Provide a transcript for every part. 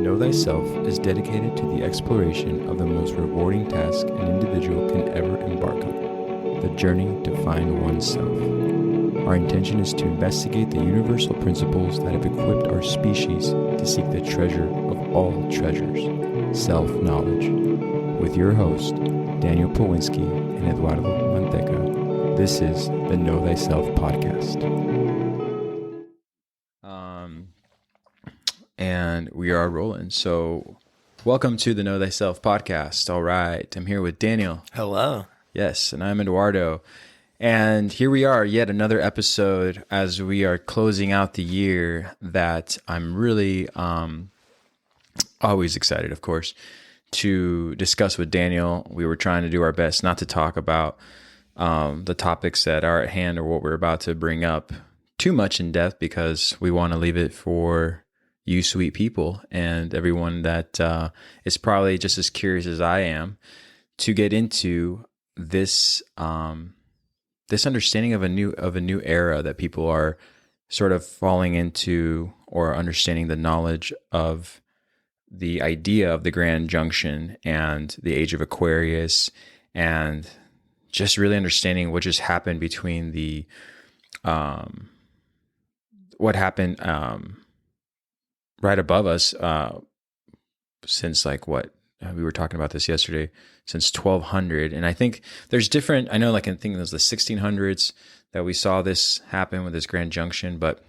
Know Thyself is dedicated to the exploration of the most rewarding task an individual can ever embark on, the journey to find oneself. Our intention is to investigate the universal principles that have equipped our species to seek the treasure of all treasures, self-knowledge. With your host, Daniel Pawinski and Eduardo Manteca, this is the Know Thyself podcast. And we are rolling. So welcome to the Know Thyself podcast. All right. I'm here with Daniel. Hello. Yes. And I'm Eduardo. And here we are, yet another episode as we are closing out the year that I'm really always excited, of course, to discuss with Daniel. We were trying to do our best not to talk about the topics that are at hand or what we're about to bring up too much in depth, because we want to leave it for you sweet people and everyone that is probably just as curious as I am to get into this this understanding of a new era that people are sort of falling into, or understanding the knowledge of the idea of the Grand Junction and the Age of Aquarius, and just really understanding what just happened between the what happened right above us since we were talking about this yesterday, since 1200. And I think there's different, I know I think it was the 1600s that we saw this happen with this Grand Junction, but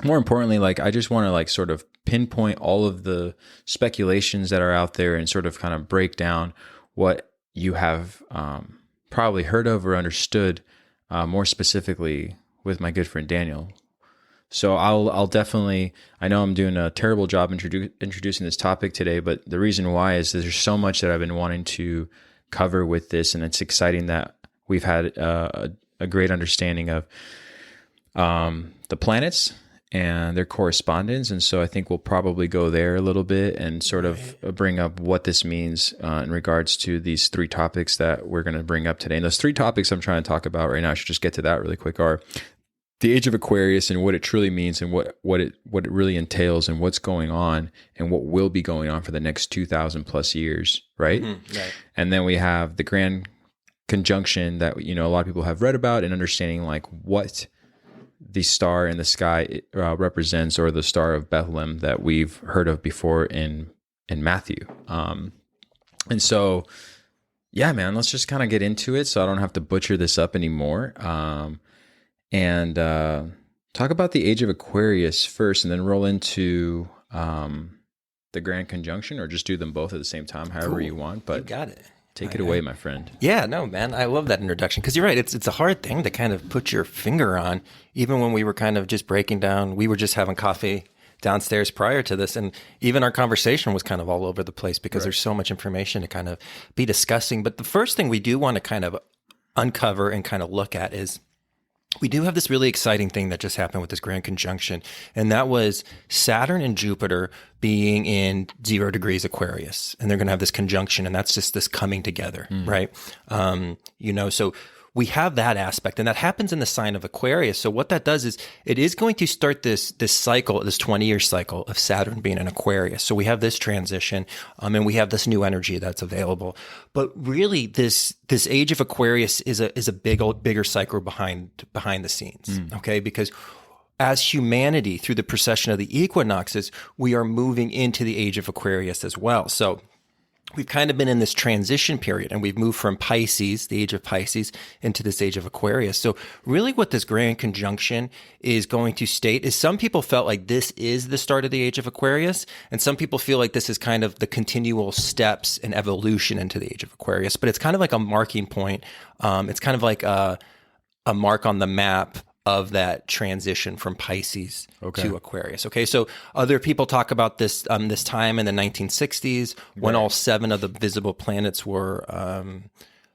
more importantly, I just want to sort of pinpoint all of the speculations that are out there and sort of kind of break down what you have probably heard of or understood more specifically with my good friend Daniel. So I'll definitely, I know I'm doing a terrible job introducing this topic today, but the reason why is there's so much that I've been wanting to cover with this, and it's exciting that we've had a great understanding of the planets and their correspondence. And so I think we'll probably go there a little bit and sort of bring up what this means in regards to these three topics that we're going to bring up today. And those three topics I'm trying to talk about right now, I should just get to that really quick, are the Age of Aquarius and what it truly means, and what it really entails, and what's going on and what will be going on for the next 2,000 plus years, right? Mm-hmm, right. And then we have the Grand Conjunction that a lot of people have read about, and understanding what the star in the sky represents, or the Star of Bethlehem that we've heard of before in Matthew. And so, yeah, man, let's just kind of get into it so I don't have to butcher this up anymore. And talk about the Age of Aquarius first, and then roll into the Grand Conjunction, or just do them both at the same time, however you want. But you got it. Take it away, my friend. Yeah, no, man, I love that introduction, because you're right. It's a hard thing to kind of put your finger on. Even when we were kind of just breaking down, we were just having coffee downstairs prior to this, and even our conversation was kind of all over the place because there's so much information to kind of be discussing. But the first thing we do want to kind of uncover and kind of look at is, we do have this really exciting thing that just happened with this Grand Conjunction, and that was Saturn and Jupiter being in 0 degrees Aquarius, and they're going to have this conjunction, and that's just this coming together, right? So we have that aspect, and that happens in the sign of Aquarius. So what that does is it is going to start this cycle, this 20-year cycle of Saturn being in Aquarius. So we have this transition, and we have this new energy that's available. But really, this Age of Aquarius is a bigger cycle behind the scenes, okay? Because as humanity, through the precession of the Equinoxes, we are moving into the Age of Aquarius as well. So we've kind of been in this transition period, and we've moved from Pisces, the Age of Pisces, into this Age of Aquarius. So really what this Grand Conjunction is going to state is, some people felt like this is the start of the Age of Aquarius, and some people feel like this is kind of the continual steps and evolution into the Age of Aquarius. But it's kind of like a marking point. It's kind of like a mark on the map of that transition from Pisces to Aquarius. Okay, so other people talk about this this time in the 1960s, when all 7 of the visible planets were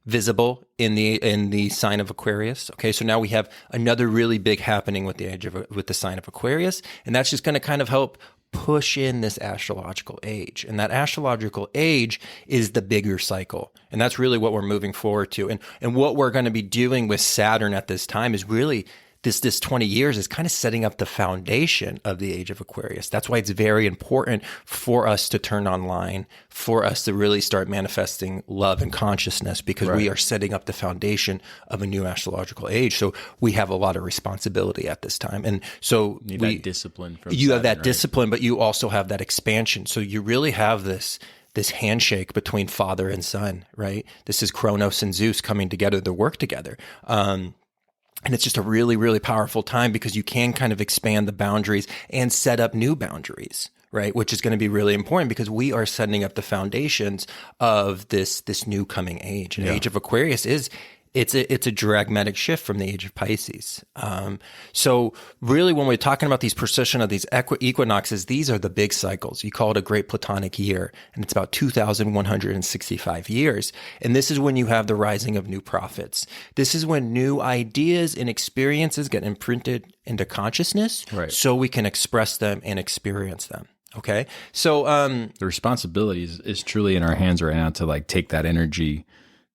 visible in the sign of Aquarius. Okay, so now we have another really big happening with the sign of Aquarius, and that's just going to kind of help push in this astrological age. And that astrological age is the bigger cycle. And that's really what we're moving forward to. And what we're going to be doing with Saturn at this time is really this 20 years is kind of setting up the foundation of the Age of Aquarius. That's why it's very important for us to turn online, for us to really start manifesting love and consciousness, because we are setting up the foundation of a new astrological age. So we have a lot of responsibility at this time. And so you need that discipline from you Saturn, have that discipline, but you also have that expansion. So you really have this handshake between father and son, right? This is Kronos and Zeus coming together to work together. And it's just a really, really powerful time because you can kind of expand the boundaries and set up new boundaries, right? Which is going to be really important because we are setting up the foundations of this new coming age. And Age of Aquarius it's a dramatic shift from the Age of Pisces. So really, when we're talking about these procession of these equinoxes, these are the big cycles. You call it a Great Platonic Year, and it's about 2,165 years. And this is when you have the rising of new prophets. This is when new ideas and experiences get imprinted into consciousness, so we can express them and experience them. Okay, so the responsibility is truly in our hands right now to like take that energy,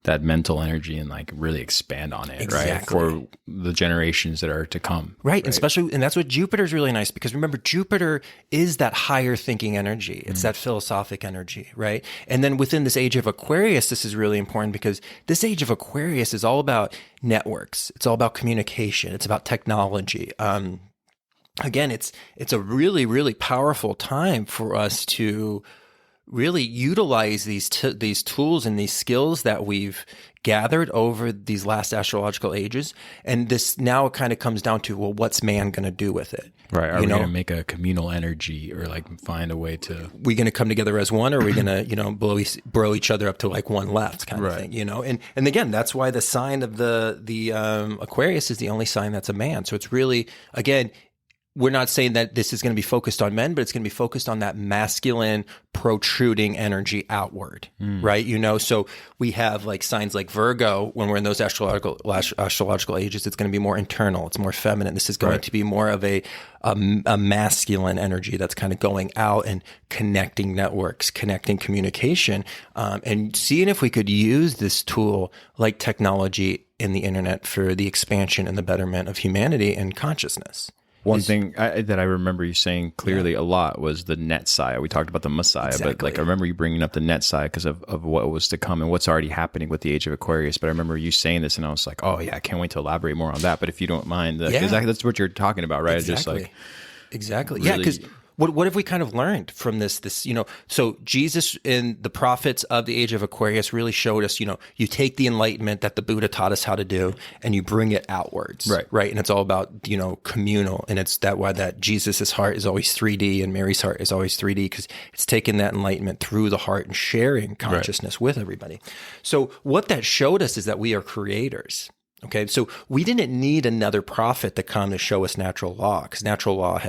that mental energy, and like really expand on it, right? For the generations that are to come. Right. And especially, and that's what Jupiter is really nice, because remember, Jupiter is that higher thinking energy. It's that philosophic energy, right? And then within this Age of Aquarius, this is really important because this Age of Aquarius is all about networks. It's all about communication. It's about technology. Again, it's a really, really powerful time for us to really utilize these tools and these skills that we've gathered over these last astrological ages. And this now kind of comes down to, well, what's man going to do with it? Right. Are we going to make a communal energy or like find a way to... we going to come together as one, or are we going to, blow each other up to like one left kind of thing, And again, that's why the sign of the Aquarius is the only sign that's a man. So it's really, again, we're not saying that this is going to be focused on men, but it's going to be focused on that masculine protruding energy outward, right? So we have like signs like Virgo. When we're in those astrological ages, it's going to be more internal. It's more feminine. This is going to be more of a masculine energy that's kind of going out and connecting networks, connecting communication, and seeing if we could use this tool like technology and the internet for the expansion and the betterment of humanity and consciousness. One thing that I remember you saying clearly a lot was the net side. We talked about the Messiah, but like I remember you bringing up the net side because of what was to come and what's already happening with the Age of Aquarius. But I remember you saying this, and I was like, oh yeah, I can't wait to elaborate more on that. But if you don't mind, that's what you're talking about, right? Exactly. Just like really, because what have we kind of learned from this? So Jesus and the prophets of the Age of Aquarius really showed us, you take the enlightenment that the Buddha taught us how to do, and you bring it outwards, right? And it's all about, communal, and it's why that Jesus's heart is always 3D and Mary's heart is always 3D, because it's taking that enlightenment through the heart and sharing consciousness with everybody. So what that showed us is that we are creators. Okay, so we didn't need another prophet to come to show us natural law, because natural law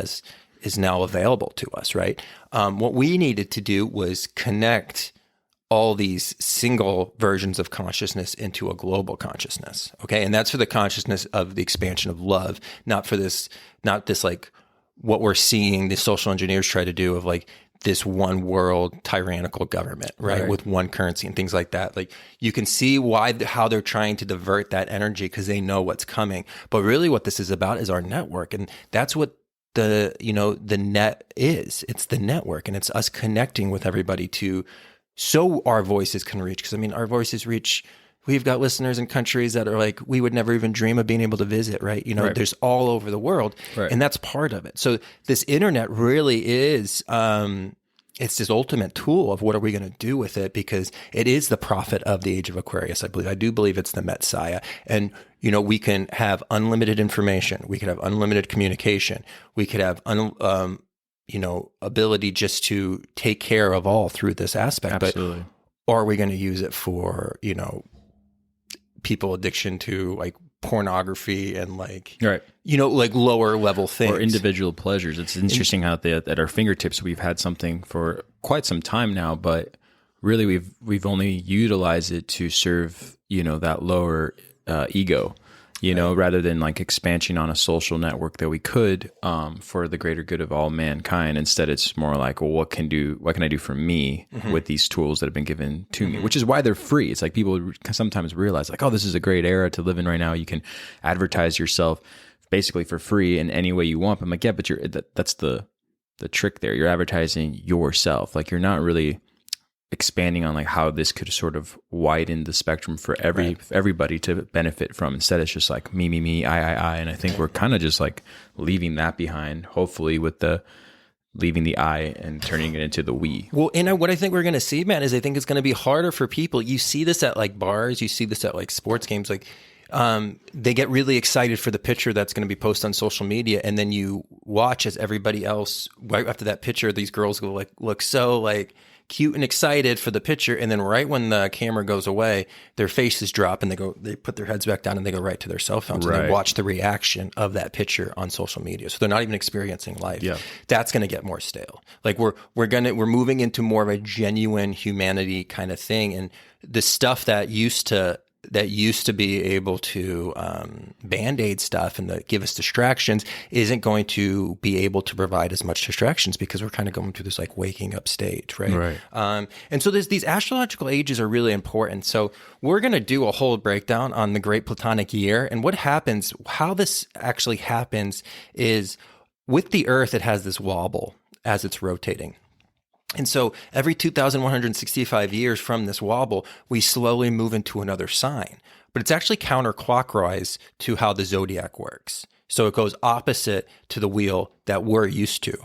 is now available to us, right? What we needed to do was connect all these single versions of consciousness into a global consciousness, okay? And that's for the consciousness of the expansion of love, not this like what we're seeing the social engineers try to do of like this one world tyrannical government, right? With one currency and things like that. Like you can see how they're trying to divert that energy because they know what's coming. But really what this is about is our network. And that's what the net is. It's the network, and it's us connecting with everybody so our voices can reach. Because our voices reach. We've got listeners in countries that are like we would never even dream of being able to visit, right? There's all over the world, and that's part of it. So this internet really is. It's this ultimate tool of what are we going to do with it, because it is the prophet of the Age of Aquarius. I do believe it's the Messiah. And, we can have unlimited information. We could have unlimited communication. We could have, ability just to take care of all through this aspect. Absolutely. But are we going to use it for, people addiction to like pornography and like, like lower level things or individual pleasures? It's interesting how at our fingertips, we've had something for quite some time now, but really we've only utilized it to serve, that lower ego, rather than like expansion on a social network that we could, for the greater good of all mankind. Instead, it's more like, well, what can I do for me with these tools that have been given to me, which is why they're free. It's like people sometimes realize like, oh, this is a great era to live in right now. You can advertise yourself basically for free in any way you want. But I'm like, yeah, but that's the trick there. You're advertising yourself. Like, you're not really expanding on like how this could sort of widen the spectrum for everybody to benefit from. Instead, it's just like me, I. And I think we're kind of just like leaving that behind, hopefully, with the leaving the I and turning it into the we. Well, and what I think we're going to see, man, is I think it's going to be harder for people. You see this at like bars, you see this at like sports games, like they get really excited for the picture that's going to be posted on social media, and then you watch as everybody else right after that picture, these girls go like look so like cute and excited for the picture, and then right when the camera goes away, their faces drop and they put their heads back down and they go right to their cell phones and they watch the reaction of that picture on social media. So they're not even experiencing life. Yeah. That's going to get more stale. Like we're moving into more of a genuine humanity kind of thing, and the stuff that used to be able to Band-Aid stuff and give us distractions isn't going to be able to provide as much distractions because we're kind of going through this like waking up state, right? And so these astrological ages are really important. So we're going to do a whole breakdown on the Great Platonic Year. And what happens, how this actually happens is with the Earth, it has this wobble as it's rotating. And so every 2,165 years from this wobble, we slowly move into another sign. But it's actually counterclockwise to how the zodiac works. So it goes opposite to the wheel that we're used to.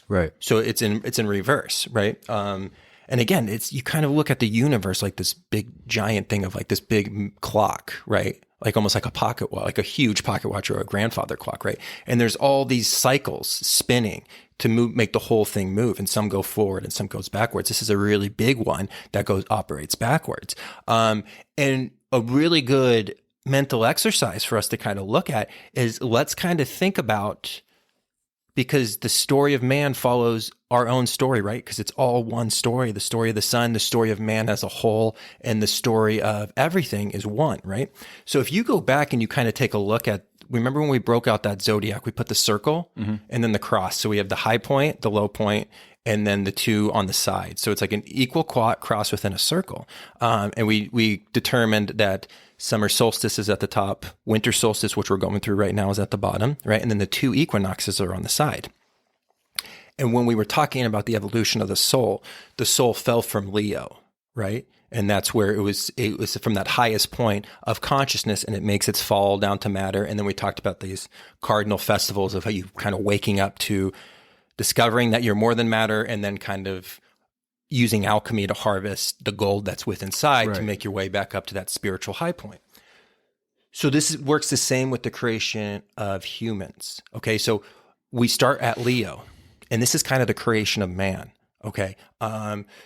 Right. So it's in reverse, right? And again, you kind of look at the universe like this big giant thing of like this big clock, right? Like almost like a pocket watch, like a huge pocket watch or a grandfather clock, right? And there's all these cycles spinning to make the whole thing move, and some go forward and some goes backwards. This is a really big one that operates backwards. And a really good mental exercise for us to kind of look at is let's kind of think about, because the story of man follows our own story, right? Because it's all one story. The story of the sun, the story of man as a whole, and the story of everything is one, right? So if you go back and you kind of take a look at, remember when we broke out that zodiac, we put the circle and then the cross. So we have the high point, the low point, and then the two on the side. So it's like an equal cross within a circle. And we determined that summer solstice is at the top, winter solstice, which we're going through right now, is at the bottom, right? And then the two equinoxes are on the side. And when we were talking about the evolution of the soul fell from Leo, right? And that's where it was from that highest point of consciousness, and it makes its fall down to matter. And then we talked about these cardinal festivals of how you kind of waking up to discovering that you're more than matter, and then kind of using alchemy to harvest the gold that's within inside to make your way back up to that spiritual high point. So this works the same with the creation of humans. Okay, so we start at Leo, and this is kind of the creation of man. Okay.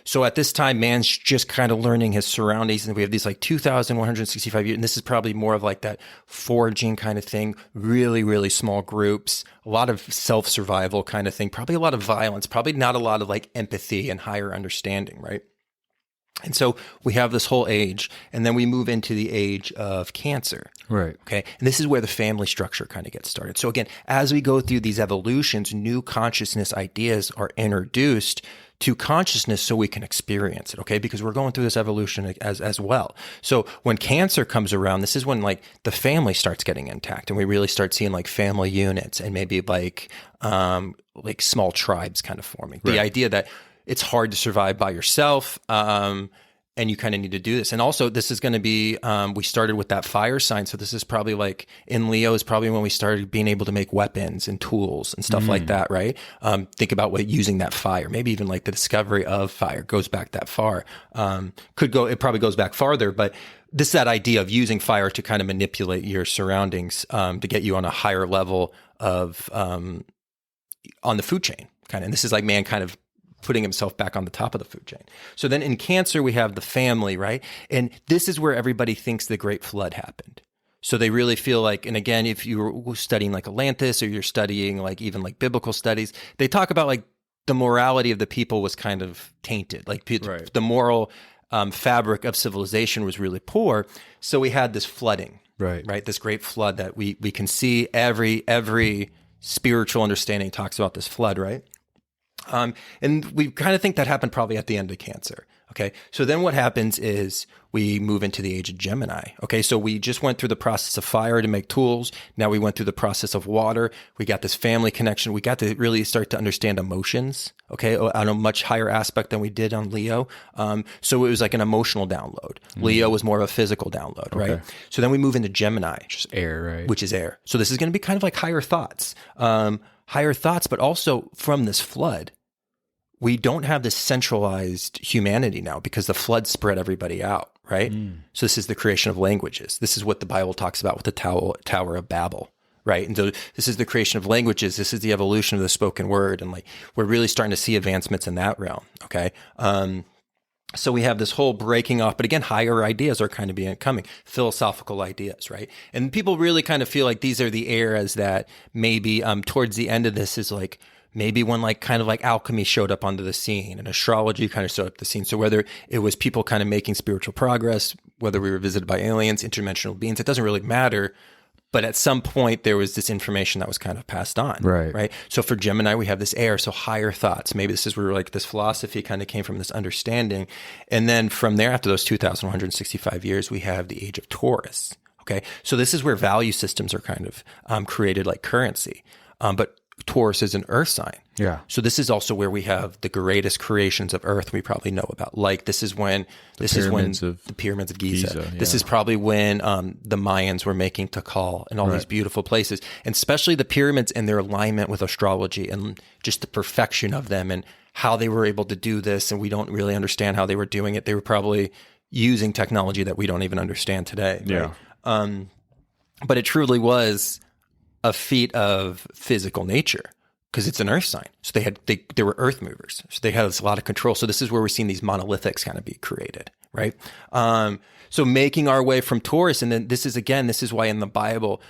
So at this time, man's just kind of learning his surroundings, and we have these like 2,165 years, and this is probably more of like that foraging kind of thing, really, really small groups, a lot of self-survival kind of thing, probably a lot of violence, probably not a lot of like empathy and higher understanding, right? And so we have this whole age, and then we move into the age of Cancer. Right. Okay. And this is where the family structure kind of gets started. So again, as we go through these evolutions, new consciousness ideas are introduced to consciousness so we can experience it, okay? Because we're going through this evolution as well. So when Cancer comes around, this is when like the family starts getting intact, and we really start seeing like family units and maybe like small tribes kind of forming. Right. The idea that it's hard to survive by yourself, and you kind of need to do this. And also, this is going to be, we started with that fire sign. So this is probably like, in Leo is probably when we started being able to make weapons and tools and stuff like that, right? Think about using that fire. Maybe even like the discovery of fire goes back that far. It probably goes back farther, but this is that idea of using fire to kind of manipulate your surroundings, to get you on a higher level of, on the food chain kind of. And this is like man kind of putting himself back on the top of the food chain. So then in Cancer, we have the family, right? And this is where everybody thinks the Great Flood happened. So they really feel like, and again, if you were studying like Atlantis, or you're studying like even like biblical studies, they talk about like the morality of the people was kind of tainted. Like the moral fabric of civilization was really poor. So we had this flooding, right? This great flood that we can see every spiritual understanding talks about this flood, right? And we kind of think that happened probably at the end of Cancer. Okay. So then what happens is we move into the age of Gemini. Okay. So we just went through the process of fire to make tools. Now we went through the process of water. We got this family connection. We got to really start to understand emotions. Okay. On a much higher aspect than we did on Leo. So it was like an emotional download. Leo was more of a physical download, right? So then we move into Gemini. Just air, right? Which is air. So this is going to be kind of like higher thoughts, but also from this flood. We don't have this centralized humanity now because the flood spread everybody out, right? So this is the creation of languages. This is what the Bible talks about with the Tower of Babel, right? And so this is the creation of languages. This is the evolution of the spoken word. And like, we're really starting to see advancements in that realm, okay? So we have this whole breaking off, but again, higher ideas are kind of coming, philosophical ideas, right? And people really kind of feel like these are the eras that maybe towards the end of this is like, maybe when like kind of like alchemy showed up onto the scene and astrology kind of showed up the scene. So whether it was people kind of making spiritual progress, whether we were visited by aliens, interdimensional beings, it doesn't really matter. But at some point there was this information that was kind of passed on, right? So for Gemini, we have this air, so higher thoughts. Maybe this is where like this philosophy kind of came from, this understanding. And then from there, after those 2,165 years, we have the age of Taurus, okay? So this is where value systems are kind of created like currency. But Taurus is an earth sign. Yeah. So this is also where we have the greatest creations of earth we probably know about. Like the pyramids of Giza. This is probably when the Mayans were making Tikal and all these beautiful places, and especially the pyramids and their alignment with astrology and just the perfection of them and how they were able to do this. And we don't really understand how they were doing it. They were probably using technology that we don't even understand today. Right? Yeah. But it truly was a feat of physical nature because it's an earth sign. So they were earth movers. So they had a lot of control. So this is where we're seeing these monolithics kind of be created, right? So making our way from Taurus. And then this is why in the Bible,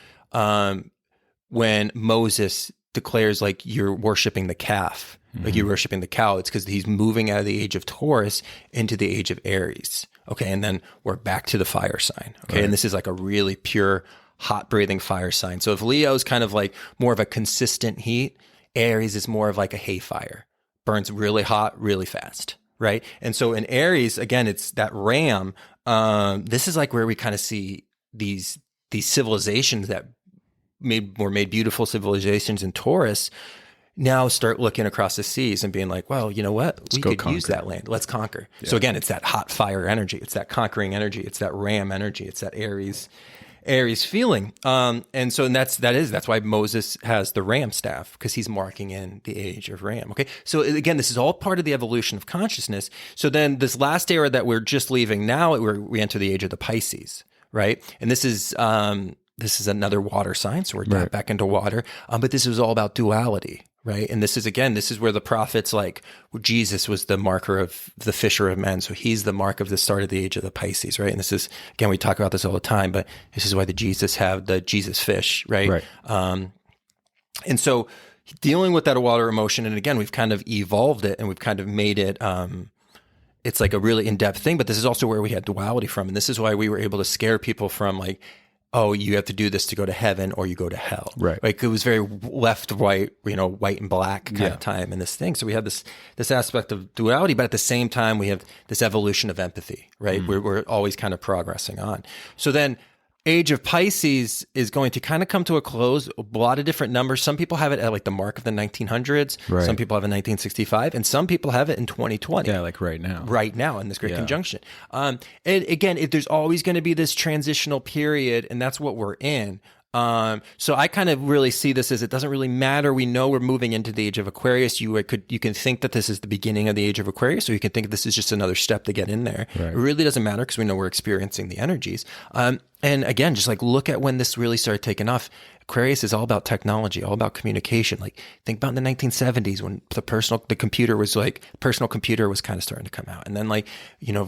when Moses declares like you're worshiping the calf, like you're worshiping the cow, it's because he's moving out of the age of Taurus into the age of Aries. Okay. And then we're back to the fire sign. Okay. And this is like a really pure, hot breathing fire sign. So if Leo is kind of like more of a consistent heat, Aries is more of like a hay fire, burns really hot, really fast, right? And so in Aries, again, it's that ram. This is like where we kind of see these civilizations that were made beautiful civilizations in Taurus now start looking across the seas and being like, well, you know what? We could use that land. Let's conquer. Yeah. So again, it's that hot fire energy. It's that conquering energy. It's that ram energy. It's that Aries feeling. That's why Moses has the ram staff, because he's marking in the age of ram. Okay. So again, this is all part of the evolution of consciousness. So then this last era that we're just leaving now, we enter the age of the Pisces, right? And this is another water sign. So we're back into water. But this is all about duality. Right. And this is where the prophets, like Jesus was the marker of the fisher of men. So he's the mark of the start of the age of the Pisces. Right. And this is, again, we talk about this all the time, but this is why the Jesus fish. Right. And so dealing with that water emotion. And again, we've kind of evolved it and we've kind of made it, it's like a really in-depth thing, but this is also where we had duality from. And this is why we were able to scare people from like, oh, you have to do this to go to heaven or you go to hell. Right. Like it was very left, white, white and black kind of time in this thing. So we have this aspect of duality, but at the same time, we have this evolution of empathy, right? We're always kind of progressing on. So then Age of Pisces is going to kind of come to a close. A lot of different numbers. Some people have it at like the mark of the 1900s. Right. Some people have it in 1965, and some people have it in 2020. Yeah, like right now. Right now in this great conjunction. And again, there's always going to be this transitional period, and that's what we're in. So I kind of really see this as it doesn't really matter. We know we're moving into the Age of Aquarius. You can think that this is the beginning of the Age of Aquarius, or you can think this is just another step to get in there. Right. It really doesn't matter because we know we're experiencing the energies. And again, just like look at when this really started taking off. Aquarius is all about technology, all about communication. Like think about in the 1970s when the personal computer was kind of starting to come out. And then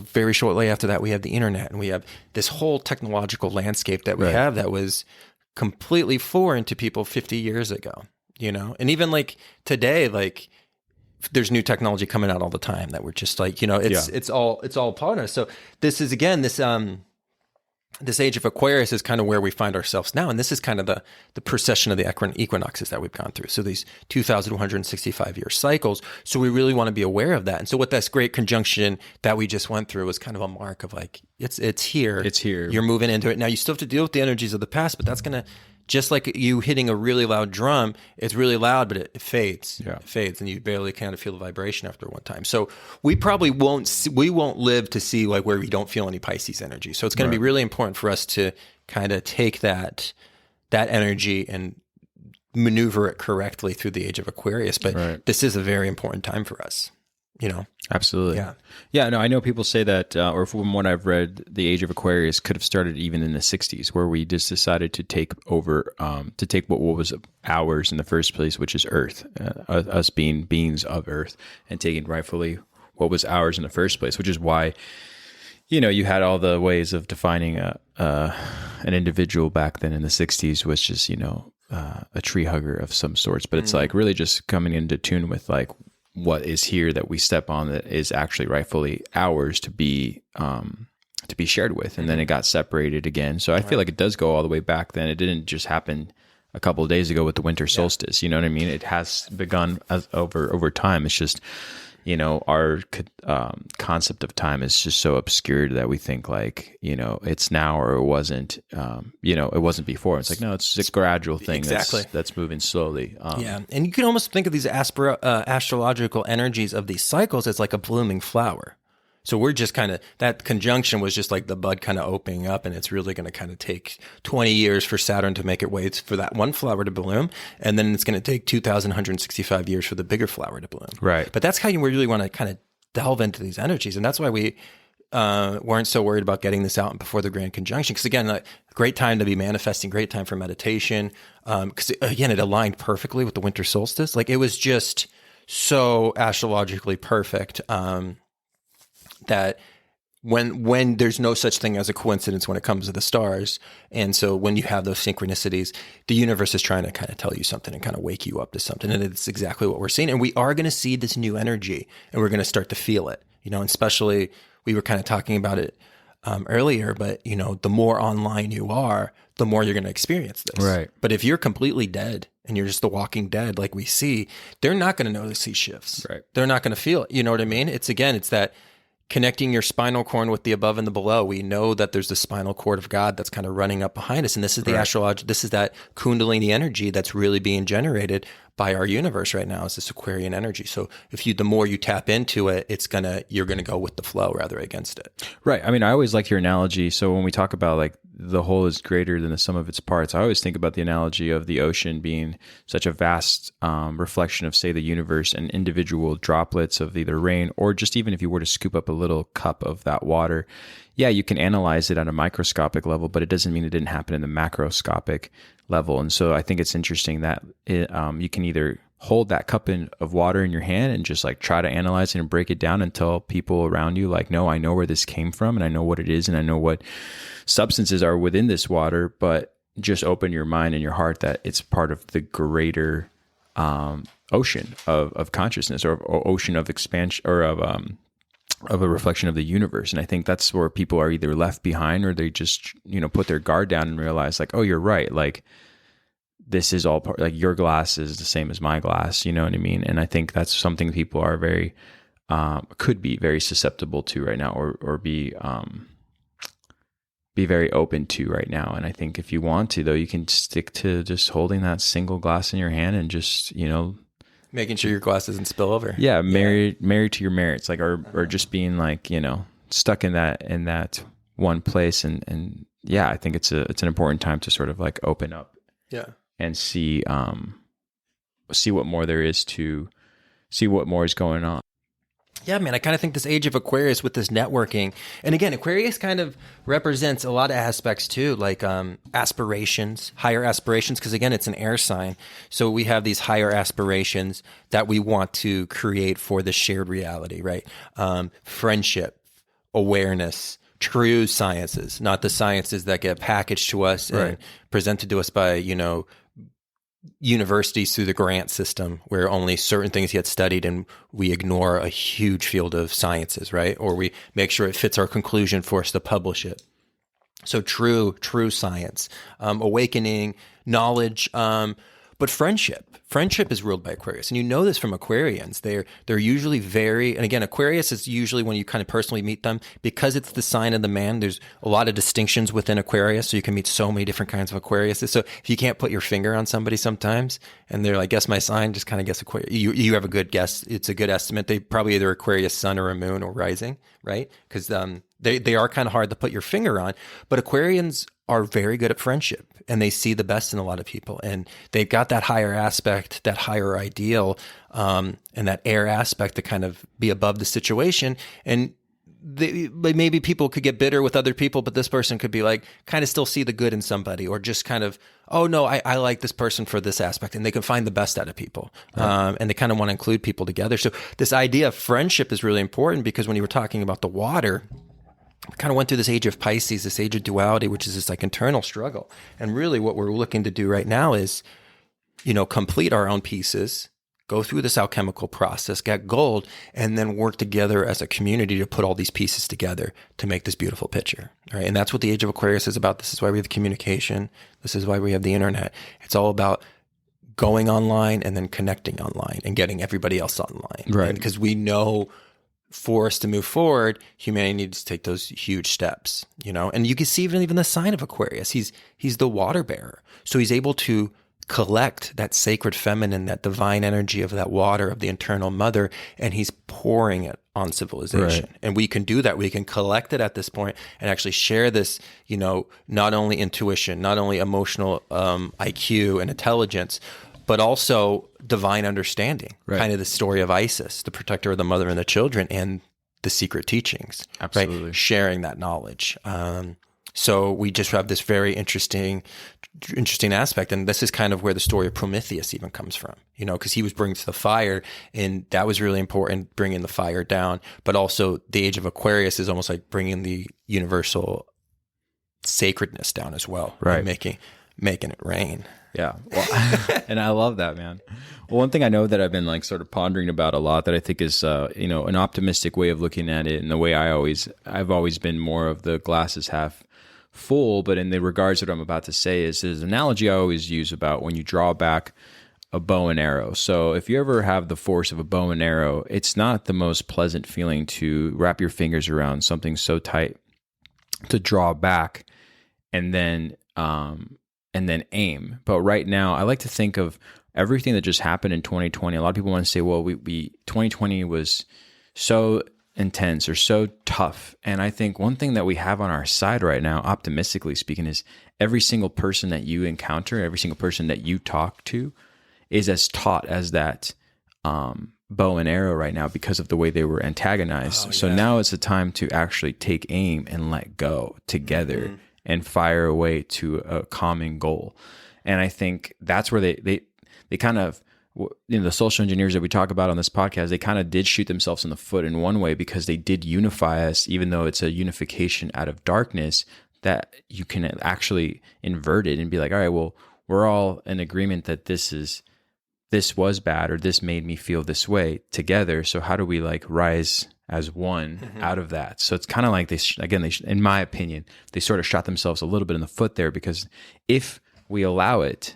very shortly after that, we have the internet and we have this whole technological landscape that we have that was completely foreign to people 50 years ago, and even like today, like there's new technology coming out all the time that we're just like, it's all part of us. So this is again, this age of Aquarius is kind of where we find ourselves now. And this is kind of the procession of the equinoxes that we've gone through. So these 2,165-year cycles. So we really want to be aware of that. And so what this great conjunction that we just went through was kind of a mark of like, it's here. It's here. You're moving into it. Now you still have to deal with the energies of the past, but that's going to, just like you hitting a really loud drum, it's really loud, but it fades. Yeah. It fades, and you barely kind of feel the vibration after one time. So we probably won't live to see like where we don't feel any Pisces energy. So it's going to be really important for us to kind of take that energy and maneuver it correctly through the age of Aquarius. But this is a very important time for us. Absolutely. Yeah. No, I know people say that, or from what I've read, the age of Aquarius could have started even in the 60s, where we just decided to take over, to take what was ours in the first place, which is Earth, us being beings of Earth, and taking rightfully what was ours in the first place, which is why, you had all the ways of defining an individual back then in the 60s was just, a tree hugger of some sorts. But it's like really just coming into tune with like, what is here that we step on that is actually rightfully ours to be shared with. And then it got separated again. So I feel like it does go all the way back then. It didn't just happen a couple of days ago with the winter solstice. You know what I mean? It has begun over time. It's just, our concept of time is just so obscured that we think like, it's now or it wasn't, it wasn't before. It's like, no, it's a gradual thing. Exactly. That's moving slowly. And you can almost think of these astrological energies of these cycles as like a blooming flower. So we're just kind of, that conjunction was just like the bud kind of opening up, and it's really going to kind of take 20 years for Saturn to make it wait for that one flower to bloom. And then it's going to take 2,165 years for the bigger flower to bloom. Right. But that's how you really want to kind of delve into these energies. And that's why we weren't so worried about getting this out before the grand conjunction. Because again, like, great time to be manifesting, great time for meditation. Because again, it aligned perfectly with the winter solstice. Like it was just so astrologically perfect. That when there's no such thing as a coincidence when it comes to the stars. And so when you have those synchronicities, the universe is trying to kind of tell you something and kind of wake you up to something. And it's exactly what we're seeing. And we are going to see this new energy, and we're going to start to feel it, and especially we were kind of talking about it earlier, but the more online you are, the more you're going to experience this. Right. But if you're completely dead and you're just the walking dead, like we see, they're not going to notice these shifts. Right. They're not going to feel it. You know what I mean? It's that connecting your spinal cord with the above and the below. We know that there's the spinal cord of God that's kind of running up behind us. And this is the this is that Kundalini energy that's really being generated by our universe right now, is this Aquarian energy. So the more you tap into it, you're going to go with the flow rather against it. Right. I mean, I always like your analogy. So when we talk about like the whole is greater than the sum of its parts, I always think about the analogy of the ocean being such a vast reflection of, say, the universe, and individual droplets of either rain, or just even if you were to scoop up a little cup of that water, you can analyze it on a microscopic level, but it doesn't mean it didn't happen in the macroscopic level. And so I think it's interesting that you can either hold that cup of water in your hand and just like try to analyze it and break it down and tell people around you like, no, I know where this came from, and I know what it is, and I know what substances are within this water, but just open your mind and your heart that it's part of the greater ocean of consciousness, or ocean of expansion, or of a reflection of the universe. And I think that's where people are either left behind, or they just, put their guard down and realize like, oh, you're right. Like this is all part, like your glass is the same as my glass. You know what I mean? And I think that's something people are very, could be very susceptible to right now, or be very open to right now. And I think if you want to, though, you can stick to just holding that single glass in your hand and just, making sure your glass doesn't spill over. Yeah. Married to your merits, like, or just being like, stuck in that one place. And I think it's an important time to sort of like open up. Yeah. And see what more there is see what more is going on. Yeah, man, I kind of think this age of Aquarius with this networking, and again, Aquarius kind of represents a lot of aspects too, like aspirations, higher aspirations, because again, it's an air sign. So we have these higher aspirations that we want to create for the shared reality, right? Friendship, awareness, true sciences, not the sciences that get packaged to us and presented to us by, universities through the grant system, where only certain things get studied and we ignore a huge field of sciences, right? Or we make sure it fits our conclusion for us to publish it. So true science, awakening, knowledge, but friendship is ruled by Aquarius. And you know this from Aquarians. They're usually and again, Aquarius is usually when you kind of personally meet them, because it's the sign of the man, there's a lot of distinctions within Aquarius. So you can meet so many different kinds of Aquariuses. So if you can't put your finger on somebody sometimes and they're like, guess my sign, just kind of guess Aquarius. You have a good guess. It's a good estimate. They probably either Aquarius sun or a moon or rising, right? Because they are kind of hard to put your finger on. But Aquarians are very good at friendship, and they see the best in a lot of people, and they've got that higher aspect, that higher ideal, and that air aspect to kind of be above the situation. And maybe people could get bitter with other people, but this person could be like, kind of still see the good in somebody, or just kind of, oh no, I like this person for this aspect, and they can find the best out of people. And they kind of want to include people together. So this idea of friendship is really important, because when you were talking about the water, we kind of went through this age of Pisces, this age of duality, which is this like internal struggle. And really what we're looking to do right now is, complete our own pieces, go through this alchemical process, get gold, and then work together as a community to put all these pieces together to make this beautiful picture. Right? And that's what the Age of Aquarius is about. This is why we have communication. This is why we have the internet. It's all about going online and then connecting online and getting everybody else online. Right. Because we know, for us to move forward, humanity needs to take those huge steps, and you can see even the sign of Aquarius. He's the water bearer. So he's able to collect that sacred feminine, that divine energy of that water, of the internal mother, and he's pouring it on civilization. Right. And we can do that. We can collect it at this point and actually share this, not only intuition, not only emotional IQ and intelligence, but also divine understanding, right. Kind of the story of Isis, the protector of the mother and the children, and the secret teachings. Absolutely. Right? Sharing that knowledge. So we just have this very interesting aspect. And this is kind of where the story of Prometheus even comes from, because he was bringing to the fire, and that was really important, bringing the fire down. But also the Age of Aquarius is almost like bringing the universal sacredness down as well. Right. Making it rain. Yeah. Well, and I love that, man. Well, one thing I know that I've been like sort of pondering about a lot that I think is, an optimistic way of looking at it, and the way I've always been more of the glass is half full, but in the regards that I'm about to say is an analogy I always use about when you draw back a bow and arrow. So if you ever have the force of a bow and arrow, it's not the most pleasant feeling to wrap your fingers around something so tight, to draw back and then aim. But right now, I like to think of everything that just happened in 2020. A lot of people want to say, well, 2020 was so intense or so tough. And I think one thing that we have on our side right now, optimistically speaking, is every single person that you encounter, every single person that you talk to is as taut as that bow and arrow right now, because of the way they were antagonized. So now it's the time to actually take aim and let go together and fire away to a common goal. And I think that's where they kind of, the social engineers that we talk about on this podcast, they kind of did shoot themselves in the foot in one way, because they did unify us, even though it's a unification out of darkness, that you can actually invert it and be like, all right, well, we're all in agreement that this was bad, or this made me feel this way together. So how do we like rise as one out of that? So it's kind of like they, in my opinion, they sort of shot themselves a little bit in the foot there, because if we allow it,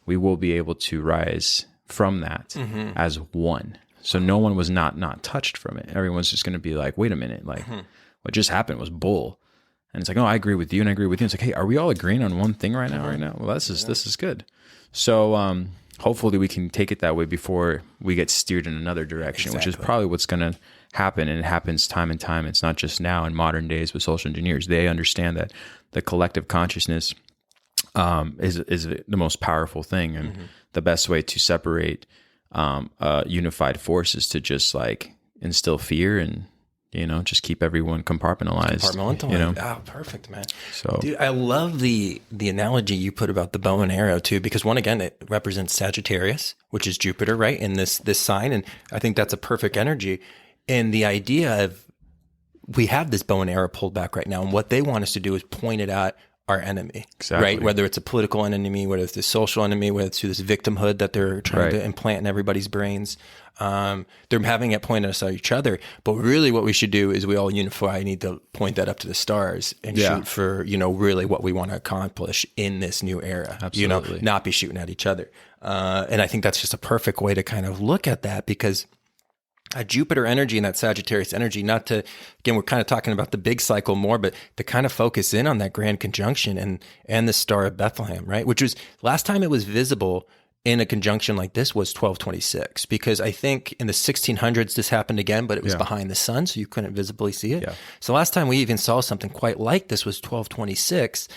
we will be able to rise from that as one. So no one was not touched from it. Everyone's just going to be like, wait a minute, like what just happened was bull. And it's like, oh, I agree with you and I agree with you. It's like, hey, are we all agreeing on one thing right now? Well, this is good. So hopefully we can take it that way before we get steered in another direction, which is probably what's going to happen. And it happens time and time. It's not just now in modern days with social engineers. They understand that the collective consciousness is the most powerful thing. And the best way to separate unified forces to just like instill fear and, just keep everyone compartmentalized. Oh, perfect, man. So, dude, I love the analogy you put about the bow and arrow too, because one, again, it represents Sagittarius, which is Jupiter, right? In this sign. And I think that's a perfect energy. And the idea of, we have this bow and arrow pulled back right now. And what they want us to do is point it at our enemy, right? Whether it's a political enemy, whether it's the social enemy, whether it's through this victimhood that they're trying to implant in everybody's brains. They're having it point us at each other. But really what we should do is we all unify, need to point that up to the stars and shoot for, really what we want to accomplish in this new era. Absolutely. Not be shooting at each other. And I think that's just a perfect way to kind of look at that, because Jupiter energy and that Sagittarius energy, again, we're kind of talking about the big cycle more, but to kind of focus in on that grand conjunction and the star of Bethlehem, right? Which was, last time it was visible in a conjunction like this was 1226, because I think in the 1600s this happened again, but it was behind the sun, so you couldn't visibly see it. Yeah. So last time we even saw something quite like this was 1226.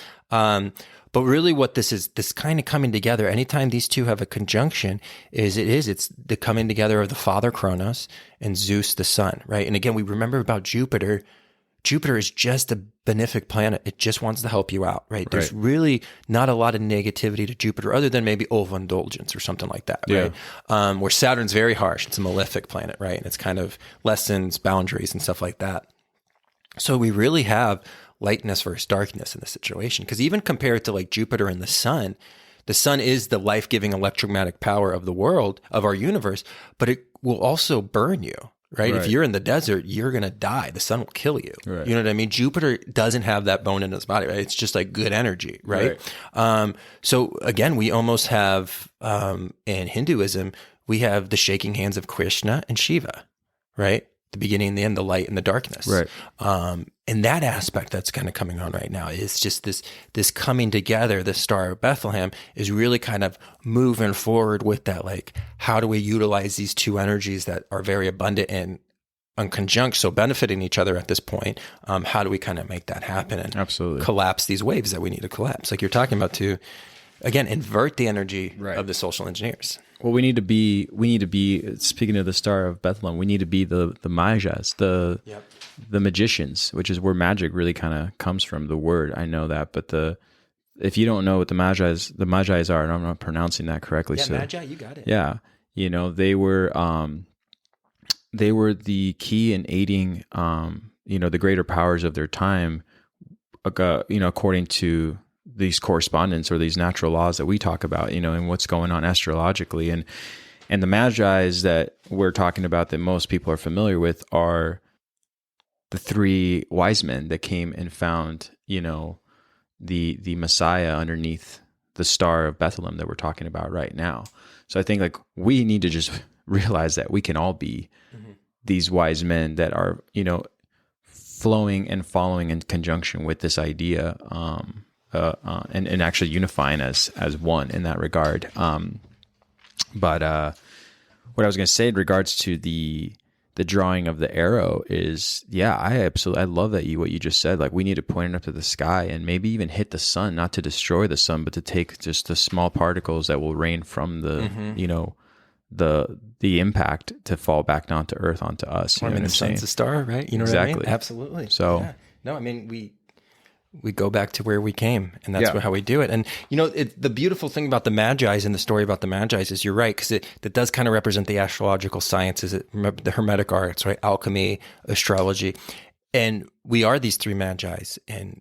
But really what this is, this kind of coming together, anytime these two have a conjunction, it's the coming together of the father Kronos and Zeus the sun, right? And again, we remember about Jupiter. Jupiter is just a benefic planet. It just wants to help you out, right? There's really not a lot of negativity to Jupiter other than maybe overindulgence or something like that, right? Where Saturn's very harsh. It's a malefic planet, right? And it's kind of lessens boundaries and stuff like that. So we really have lightness versus darkness in the situation. Because even compared to like Jupiter and the sun is the life-giving electromagnetic power of the world, of our universe, but it will also burn you, right? If you're in the desert, you're going to die. The sun will kill you. Right. You know what I mean? Jupiter doesn't have that bone in his body, right? It's just like good energy, right? So again, we almost have, in Hinduism, we have the shaking hands of Krishna and Shiva, right? The beginning and the end, the light and the darkness. Right. And that aspect that's kind of coming on right now is just this coming together. The Star of Bethlehem is really kind of moving forward with that, like, how do we utilize these two energies that are very abundant and conjunct, so benefiting each other at this point? How do we kind of make that happen and absolutely collapse these waves that we need to collapse? Like you're talking about, to, again, invert the energy of the social engineers. Well, we need to be, speaking of the Star of Bethlehem, we need to be the Majas, the magicians, which is where magic really kind of comes from, the word. I know that, but if you don't know what the Magi's are, and I'm not pronouncing that correctly. Yeah, so, Magi, you got it. Yeah. They were the key in aiding, the greater powers of their time, according to these correspondence or these natural laws that we talk about, and what's going on astrologically. And the Magi's that we're talking about that most people are familiar with are the three wise men that came and found, the Messiah underneath the Star of Bethlehem that we're talking about right now. So I think like we need to just realize that we can all be these wise men that are, flowing and following in conjunction with this idea, and actually unifying as one in that regard. But what I was going to say in regards to the drawing of the arrow is, I love that what you just said. Like we need to point it up to the sky and maybe even hit the sun, not to destroy the sun, but to take just the small particles that will rain from the, the impact to fall back down to earth onto us. I mean, the sun's a star, right? You know exactly. what I mean? Absolutely. So, no, I mean, we go back to where we came, and that's how we do it. And, the beautiful thing about the Magi's and the story about the Magi's is you're right, because that does kind of represent the astrological sciences, the Hermetic arts, right? Alchemy, astrology. And we are these three Magi's. And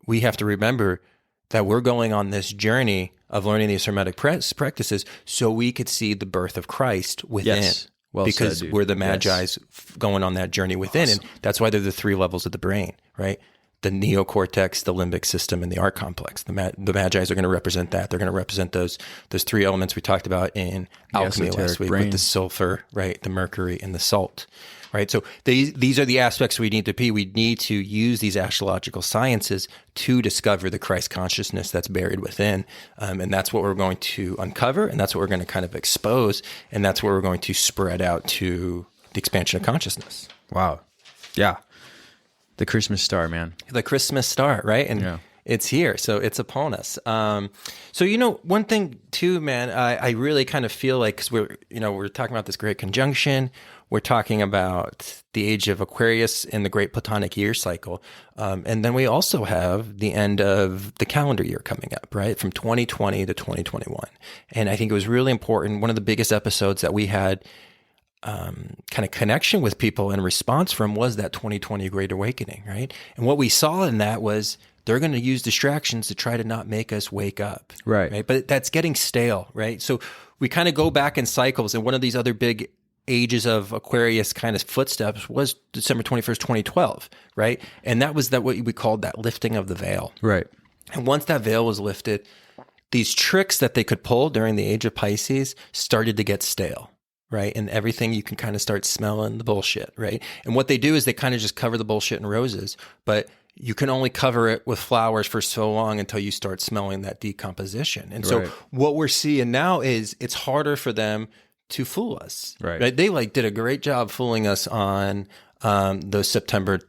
we have to remember that we're going on this journey of learning these Hermetic practices so we could see the birth of Christ within. Yes. Well because said, we're the Magi's going on that journey within. Awesome. And that's why they're the three levels of the brain, right? The neocortex, the limbic system, and the art complex. The Magi's are going to represent that. They're going to represent those three elements we talked about in alchemy last week with the sulfur, right, the mercury, and the salt, right? So these are the aspects we need to be. We need to use these astrological sciences to discover the Christ consciousness that's buried within, and that's what we're going to uncover, and that's what we're going to kind of expose, and that's what we're going to spread out to the expansion of consciousness. Wow. Yeah. The Christmas star, man. The Christmas star, right? And it's here. So it's upon us. So, one thing too, man, I really kind of feel like, because we're talking about this great conjunction. We're talking about the age of Aquarius and the Great Platonic Year cycle. And then we also have the end of the calendar year coming up, right? From 2020 to 2021. And I think it was really important. One of the biggest episodes that we had kind of connection with people and response from was that 2020 Great Awakening, right? And what we saw in that was they're going to use distractions to try to not make us wake up, right? But that's getting stale, right? So we kind of go back in cycles, and one of these other big Ages of Aquarius kind of footsteps was December 21st, 2012, right? And that was what we called that lifting of the veil. Right. And once that veil was lifted, these tricks that they could pull during the Age of Pisces started to get stale, right? And everything, you can kind of start smelling the bullshit, right? And what they do is they kind of just cover the bullshit in roses, but you can only cover it with flowers for so long until you start smelling that decomposition. And so what we're seeing now is it's harder for them to fool us. Right? They did a great job fooling us on those September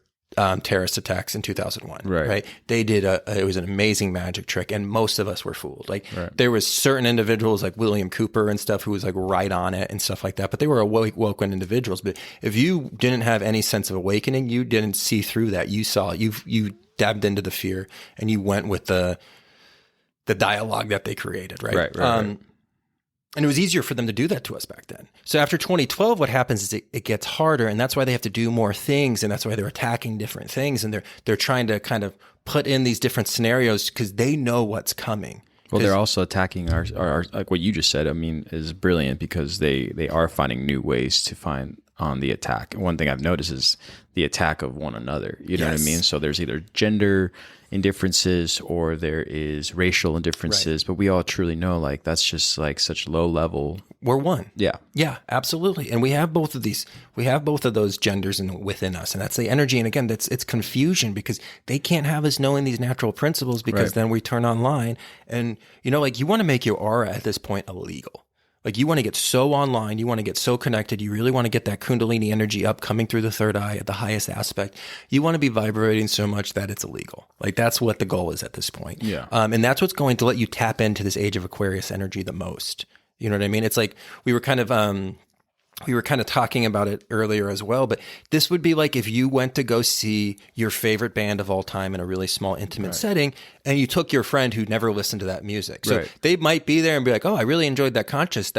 terrorist attacks in 2001. Right? They did it was an amazing magic trick, and most of us were fooled. There was certain individuals like William Cooper and stuff who was like right on it and stuff like that, but they were awoken individuals. But if you didn't have any sense of awakening, you didn't see through that. You saw you dabbed into the fear, and you went with the dialogue that they created. Right. And it was easier for them to do that to us back then. So after 2012, what happens is it gets harder, and that's why they have to do more things, and that's why they're attacking different things, and they're trying to kind of put in these different scenarios because they know what's coming. Well, they're also attacking our like what you just said. I mean, is brilliant because they are finding new ways to find on the attack. And one thing I've noticed is the attack of one another. You know what I mean? So there's either gender indifferences or there is racial indifferences, but we all truly know like that's just like such low level. We're one. Yeah. Yeah, absolutely. And we have both of these. We have both of those genders within us. And that's the energy. And again, it's confusion because they can't have us knowing these natural principles because then we turn online and, you know, like you want to make your aura at this point illegal. Like you want to get so online, you want to get so connected, you really want to get that Kundalini energy up coming through the third eye at the highest aspect. You want to be vibrating so much that it's illegal. Like that's what the goal is at this point. Yeah. And that's what's going to let you tap into this Age of Aquarius energy the most. You know what I mean? It's like we were kind of talking about it earlier as well, but this would be like if you went to go see your favorite band of all time in a really small, intimate setting, and you took your friend who never listened to that music. So they might be there and be like, oh, I really enjoyed that concert.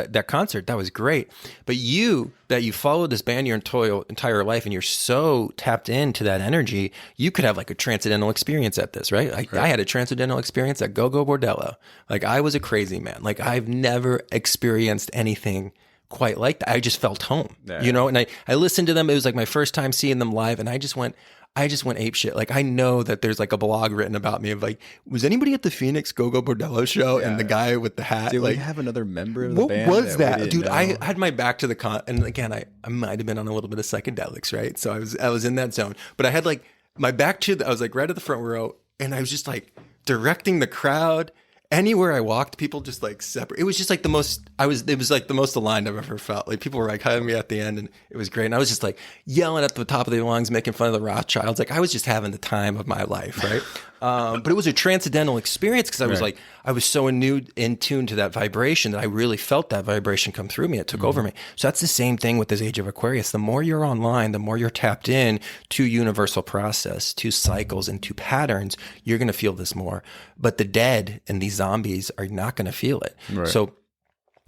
That was great. But you followed this band your entire life and you're so tapped into that energy, you could have like a transcendental experience at this, right? I had a transcendental experience at Go-Go Bordello. Like I was a crazy man. Like I've never experienced anything quite like that. I just felt home, you know, and I listened to them. It was like my first time seeing them live, and I just went ape shit. Like I know that there's like a blog written about me of like, was anybody at the Phoenix Go-Go Bordello show? And the guy with the hat. Did like, we have another member of the band? What was that? Dude, I had my back to the con, and again, I might have been on a little bit of psychedelics, right? So I was in that zone, but I had like my back to, I was like right at the front row, and I was just like directing the crowd. Anywhere I walked, people just like separate. It was just like it was like the most aligned I've ever felt. Like people were like hugging me at the end, and it was great. And I was just like yelling at the top of their lungs, making fun of the Rothschilds. Like I was just having the time of my life, right? But it was a transcendental experience because I was like, I was so in tune to that vibration that I really felt that vibration come through me. It took over me. So that's the same thing with this Age of Aquarius. The more you're online, the more you're tapped in to universal process, to cycles, and to patterns, you're going to feel this more. But the dead and these zombies are not going to feel it. So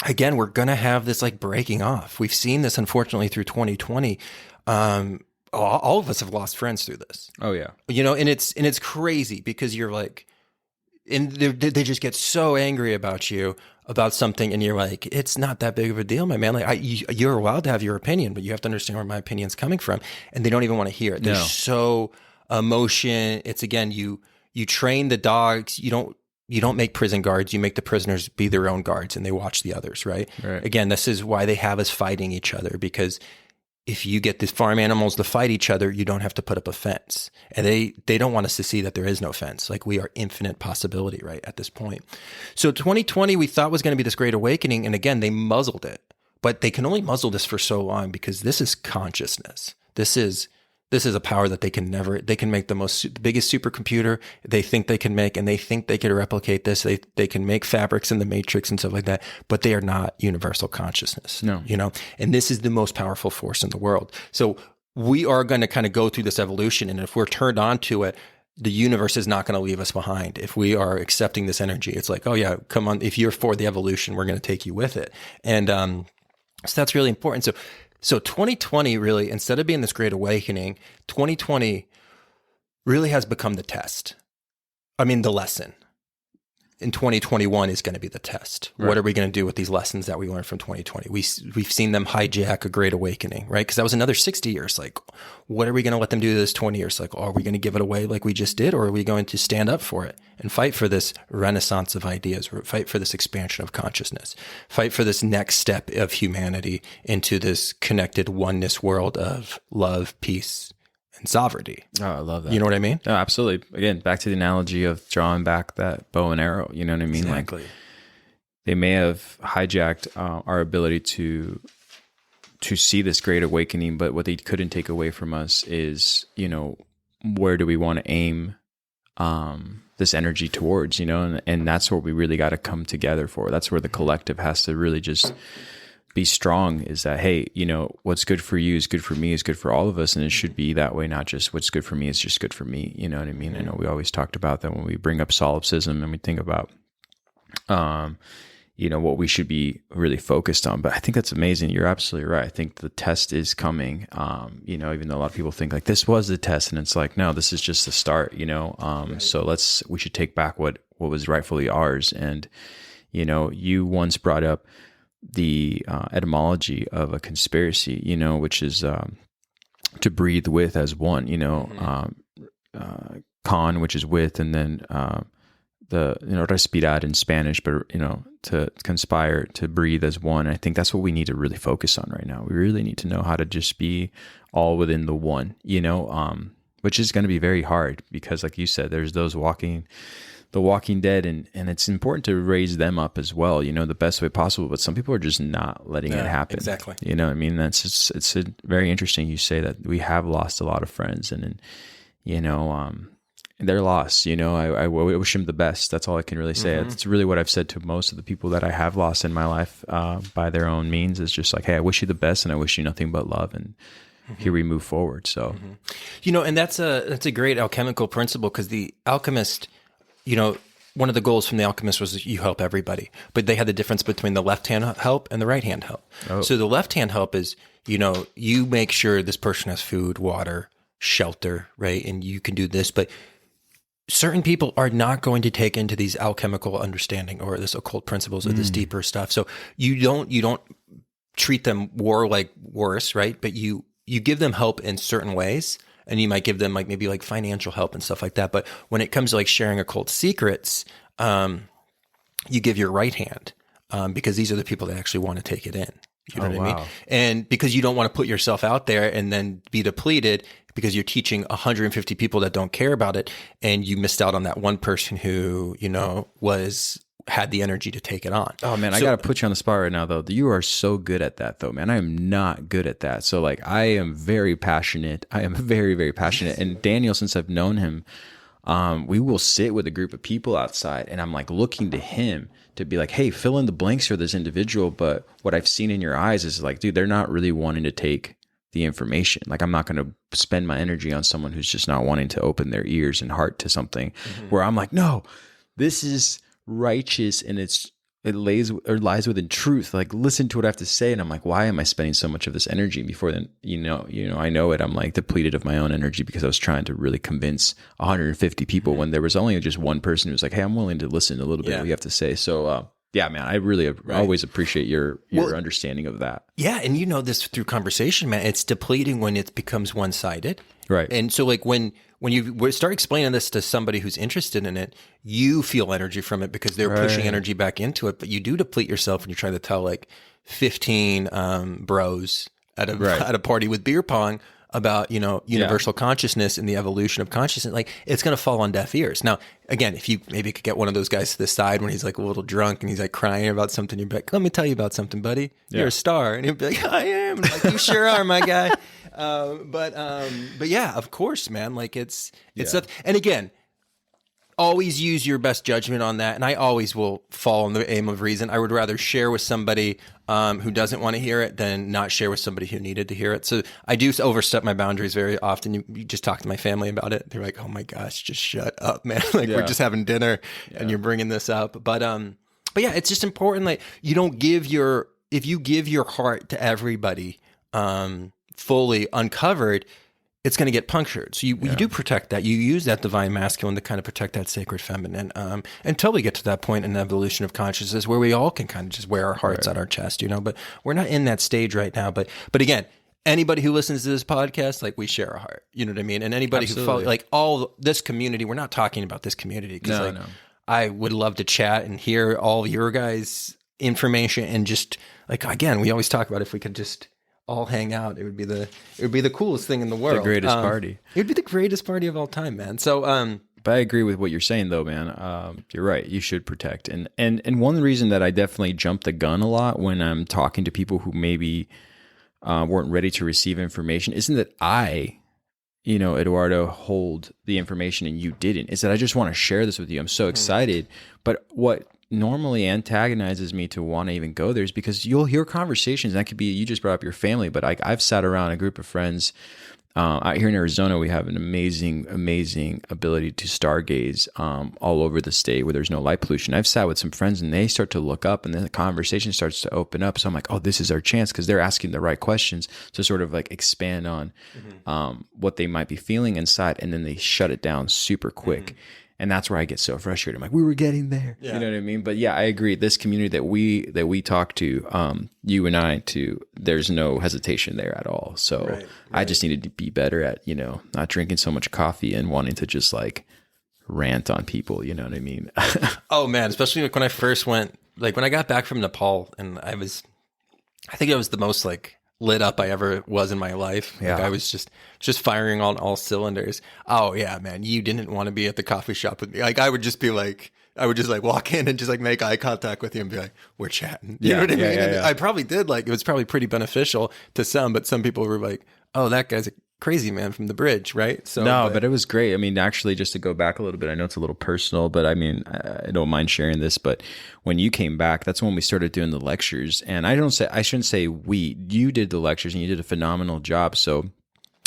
again, we're going to have this like breaking off. We've seen this, unfortunately, through 2020. All of us have lost friends through this. Oh yeah. You know, and it's crazy because you're like, and they just get so angry about you about something, and you're like, it's not that big of a deal, my man. Like you're allowed to have your opinion, but you have to understand where my opinion's coming from, and they don't even want to hear it. They're so emotion. It's again, you train the dogs. You don't make prison guards. You make the prisoners be their own guards, and they watch the others. Right. Again, this is why they have us fighting each other, because if you get these farm animals to fight each other, you don't have to put up a fence. And they don't want us to see that there is no fence. Like we are infinite possibility, right, at this point. So 2020 we thought was going to be this great awakening. And again, they muzzled it. But they can only muzzle this for so long because this is consciousness. This is a power that they can make the biggest supercomputer they think they can make, and they think they can replicate this. They can make fabrics in the matrix and stuff like that, but they are not universal consciousness. No. You know, and this is the most powerful force in the world. So we are going to kind of go through this evolution. And if we're turned on to it, the universe is not going to leave us behind. If we are accepting this energy, it's like, oh yeah, come on. If you're for the evolution, we're going to take you with it. And, so that's really important. So 2020 really, instead of being this great awakening, 2020 really has become the test. I mean, the lesson. in 2021 is going to be the test. Right. What are we going to do with these lessons that we learned from 2020? We've seen them hijack a great awakening, right? Because that was another 60 years. Like, what are we going to let them do this 20 years? Like, are we going to give it away like we just did? Or are we going to stand up for it and fight for this renaissance of ideas, fight for this expansion of consciousness, fight for this next step of humanity into this connected oneness world of love, peace, and sovereignty? Oh, I love that. You know what I mean? No, absolutely. Again, back to the analogy of drawing back that bow and arrow. You know what I mean? Exactly. Like, they may have hijacked our ability to see this great awakening, but what they couldn't take away from us is, you know, where do we want to aim this energy towards, you know, and that's what we really got to come together for. That's where the collective has to really just be strong, is that, hey, you know, what's good for you is good for me, is good for all of us. And it should be that way, not just what's good for me is just good for me. You know what I mean? I know we always talked about that when we bring up solipsism and we think about, you know, what we should be really focused on. But I think that's amazing. You're absolutely right. I think the test is coming. You know, even though a lot of people think like this was the test, and it's like, no, this is just the start, you know? Right. So we should take back what was rightfully ours. And, you know, you once brought up the etymology of a conspiracy, you know, which is to breathe with as one, you know, con, which is with, and then the, you know, respirar in Spanish, but, you know, to conspire, to breathe as one. I think that's what we need to really focus on right now. We really need to know how to just be all within the one, you know, which is going to be very hard because, like you said, there's those the Walking Dead, and it's important to raise them up as well, you know, the best way possible. But some people are just not letting it happen. Exactly. You know what I mean? It's very interesting you say that. We have lost a lot of friends, and you know, they're lost. You know, I wish them the best. That's all I can really say. It's really what I've said to most of the people that I have lost in my life by their own means. Is just like, hey, I wish you the best, and I wish you nothing but love, and here we move forward. So, you know, and that's a great alchemical principle, because the alchemist, you know, one of the goals from the alchemist was you help everybody, but they had the difference between the left-hand help and the right-hand help. Oh. So the left-hand help is, you know, you make sure this person has food, water, shelter, right? And you can do this, but certain people are not going to take into these alchemical understanding or this occult principles or this deeper stuff. So you don't treat them worse, right? But you give them help in certain ways. And you might give them like maybe like financial help and stuff like that. But when it comes to like sharing occult secrets, you give your right hand, because these are the people that actually want to take it in. You know what I mean? And because you don't want to put yourself out there and then be depleted because you're teaching 150 people that don't care about it, and you missed out on that one person who, you know, had the energy to take it on. Oh man, I got to put you on the spot right now though. You are so good at that though, man. I am not good at that. So like, I am very passionate. I am very, very passionate. And Daniel, since I've known him, we will sit with a group of people outside, and I'm like looking to him to be like, hey, fill in the blanks for this individual. But what I've seen in your eyes is like, dude, they're not really wanting to take the information. Like, I'm not going to spend my energy on someone who's just not wanting to open their ears and heart to something where I'm like, no, this is righteous, and it lies within truth. Like, listen to what I have to say. And I'm like, why am I spending so much of this energy? Before then, you know, I know it. I'm like depleted of my own energy because I was trying to really convince 150 people when there was only just one person who was like, hey, I'm willing to listen a little bit of what you have to say. So, yeah, man, I really always appreciate your understanding of that. Yeah. And you know this through conversation, man, it's depleting when it becomes one-sided. Right. And so like when you start explaining this to somebody who's interested in it, you feel energy from it because they're pushing energy back into it, but you do deplete yourself when you're trying to tell like 15 bros at a party with beer pong about, you know, universal consciousness and the evolution of consciousness. Like, it's going to fall on deaf ears. Now, again, if you maybe could get one of those guys to the side when he's like a little drunk and he's like crying about something, you'd be like, let me tell you about something, buddy. You're a star. And he'd be like, I am. And I'm like, you sure are, my guy. But yeah, of course, man. Like, it's stuff. And again, always use your best judgment on that. And I always will fall in the aim of reason. I would rather share with somebody who doesn't want to hear it than not share with somebody who needed to hear it. So I do overstep my boundaries very often. You just talk to my family about it. They're like, oh my gosh, just shut up, man. Like, we're just having dinner and you're bringing this up. But yeah, it's just important. Like, you don't if you give your heart to everybody, fully uncovered, it's going to get punctured. So you do protect that. You use that divine masculine to kind of protect that sacred feminine until we get to that point in the evolution of consciousness where we all can kind of just wear our hearts on our chest, but we're not in that stage right now. But again, anybody who listens to this podcast, like we share a heart, you know what I mean? And anybody who follows, like all this community, we're not talking about this community because I would love to chat and hear all your guys' information and just like, again, we always talk about if we could just all hang out, it would be the coolest thing in the world. The greatest party. It would be the greatest party of all time, man. So, but I agree with what you're saying, though, man. You're right. You should protect. And one reason that I definitely jump the gun a lot when I'm talking to people who maybe weren't ready to receive information isn't that I, Eduardo, hold the information and you didn't. It's that I just want to share this with you. I'm so excited. But what normally antagonizes me to want to even go there is because you'll hear conversations. That could be, you just brought up your family, but I've sat around a group of friends out here in Arizona. We have an amazing ability to stargaze all over the state where there's no light pollution. I've sat with some friends and they start to look up and then the conversation starts to open up. So I'm like, oh, this is our chance because they're asking the right questions to sort of like expand on what they might be feeling inside, and then they shut it down super quick. And that's where I get so frustrated. I'm like, we were getting there. Yeah. You know what I mean? But yeah, I agree. This community that we talk to, you and I, there's no hesitation there at all. So I just needed to be better at, not drinking so much coffee and wanting to just like rant on people. You know what I mean? Oh man, especially like when I first went, like when I got back from Nepal and I think it was the most like lit up I ever was in my life. Like I was just firing on all cylinders. Oh yeah, man, you didn't want to be at the coffee shop with me. Like I would just walk in and just like make eye contact with you and be like, we're chatting. You know what I mean? Yeah. I probably did, like, it was probably pretty beneficial to some, but some people were like, oh, that guy's a crazy man from the bridge, right? So but it was great. I mean, actually, just to go back a little bit, I know it's a little personal, but I mean, I don't mind sharing this, but when you came back, that's when we started doing the lectures. And I shouldn't say you did the lectures and you did a phenomenal job. So,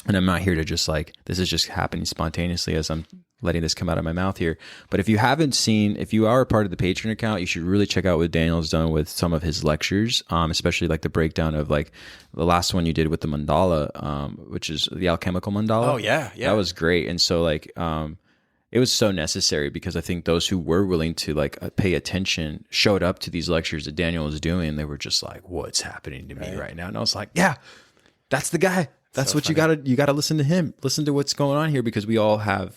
and I'm not here to just like, this is just happening spontaneously as I'm letting this come out of my mouth here. But if you are a part of the Patreon account, you should really check out what Daniel's done with some of his lectures, especially like the breakdown of like the last one you did with the mandala, which is the alchemical mandala. Oh yeah. That was great. And so like, it was so necessary because I think those who were willing to like pay attention showed up to these lectures that Daniel was doing. And they were just like, what's happening to me right now? And I was like, yeah, that's the guy. That's so what funny. You gotta listen to him. Listen to what's going on here because we all have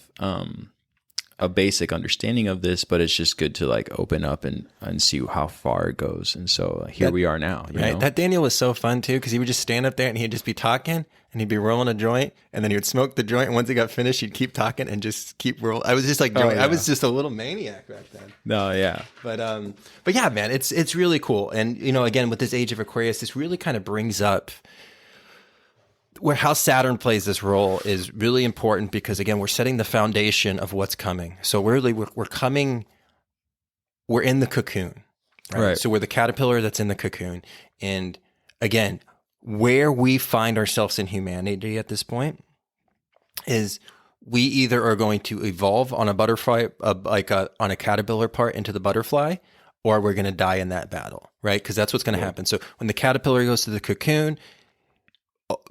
a basic understanding of this, but it's just good to like open up and see how far it goes. And so here we are now. You know? That Daniel was so fun too because he would just stand up there and he'd just be talking and he'd be rolling a joint and then he would smoke the joint. And once he got finished, he'd keep talking and just keep rolling. I was just like, I was just a little maniac back then. No, yeah. But yeah, man, it's really cool. And again, with this Age of Aquarius, this really kind of brings up where how Saturn plays this role is really important because again, we're setting the foundation of what's coming. So we're in the cocoon, right? So we're the caterpillar that's in the cocoon. And again, where we find ourselves in humanity at this point is we either are going to evolve on a butterfly, on a caterpillar part into the butterfly, or we're going to die in that battle, right? Because that's what's going to happen. So when the caterpillar goes to the cocoon,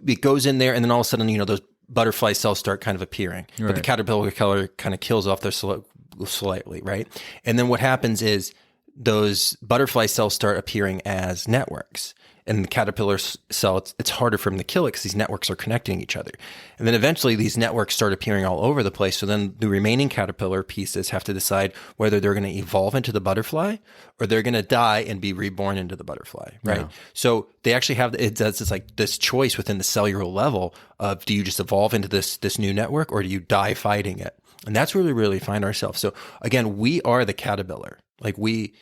it goes in there, and then all of a sudden, those butterfly cells start kind of appearing. Right. But the caterpillar color kind of kills off their slightly, right? And then what happens is those butterfly cells start appearing as networks. And the caterpillar cell, it's harder for them to kill it because these networks are connecting each other. And then eventually these networks start appearing all over the place. So then the remaining caterpillar pieces have to decide whether they're going to evolve into the butterfly or they're going to die and be reborn into the butterfly, right? Yeah. So they actually have this choice within the cellular level of, do you just evolve into this new network or do you die fighting it? And that's where we really find ourselves. So again, we are the caterpillar. Like we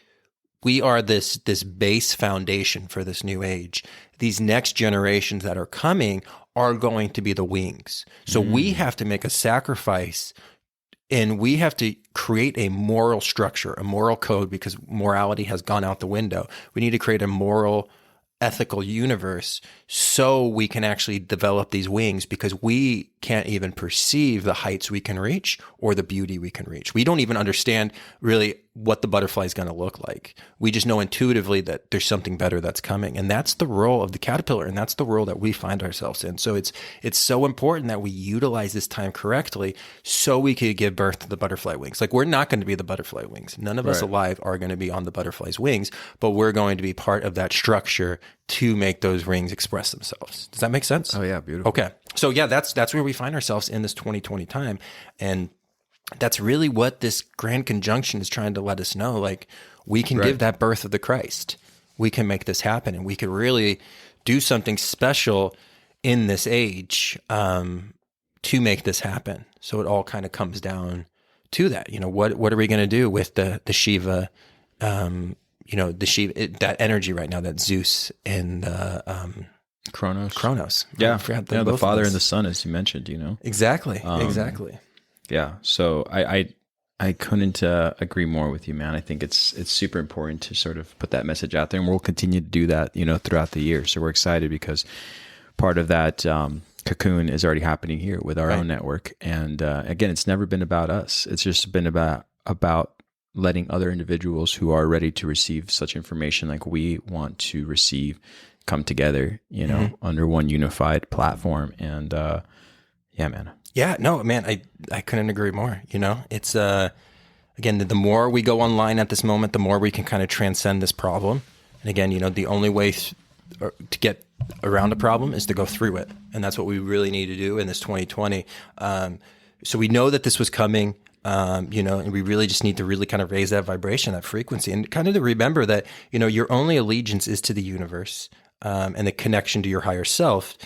are this base foundation for this new age. These next generations that are coming are going to be the wings. So we have to make a sacrifice and we have to create a moral structure, a moral code, because morality has gone out the window. We need to create a moral, ethical universe so we can actually develop these wings, because we can't even perceive the heights we can reach or the beauty we can reach. We don't even understand really what the butterfly is going to look like. We just know intuitively that there's something better that's coming. And that's the role of the caterpillar. And that's the role that we find ourselves in. So it's so important that we utilize this time correctly so we could give birth to the butterfly wings. Like, we're not going to be the butterfly wings. None of us alive are going to be on the butterfly's wings, but we're going to be part of that structure to make those wings express themselves. Does that make sense? Oh yeah. Beautiful. Okay. So yeah, that's where we find ourselves in this 2020 time. And that's really what this grand conjunction is trying to let us know. Like, we can give that birth of the Christ. We can make this happen, and we can really do something special in this age to make this happen. So it all kind of comes down to that. You know, what are we going to do with the Shiva? The Shiva, that energy right now, that Zeus and Kronos. Yeah, the father and the son, as you mentioned. You know, exactly. Yeah. So I couldn't agree more with you, man. I think it's super important to sort of put that message out there, and we'll continue to do that, you know, throughout the year. So we're excited because part of that cocoon is already happening here with our own network. And again, it's never been about us. It's just been about letting other individuals who are ready to receive such information like we want to receive come together, you know, under one unified platform. And yeah, man. Yeah, no, man, I couldn't agree more. You know, it's, again, the more we go online at this moment, the more we can kind of transcend this problem. And again, you know, the only way to get around a problem is to go through it. And that's what we really need to do in this 2020. So we know that this was coming, you know, and we really just need to really kind of raise that vibration, that frequency, and kind of to remember that, you know, your only allegiance is to the universe, and the connection to your higher self,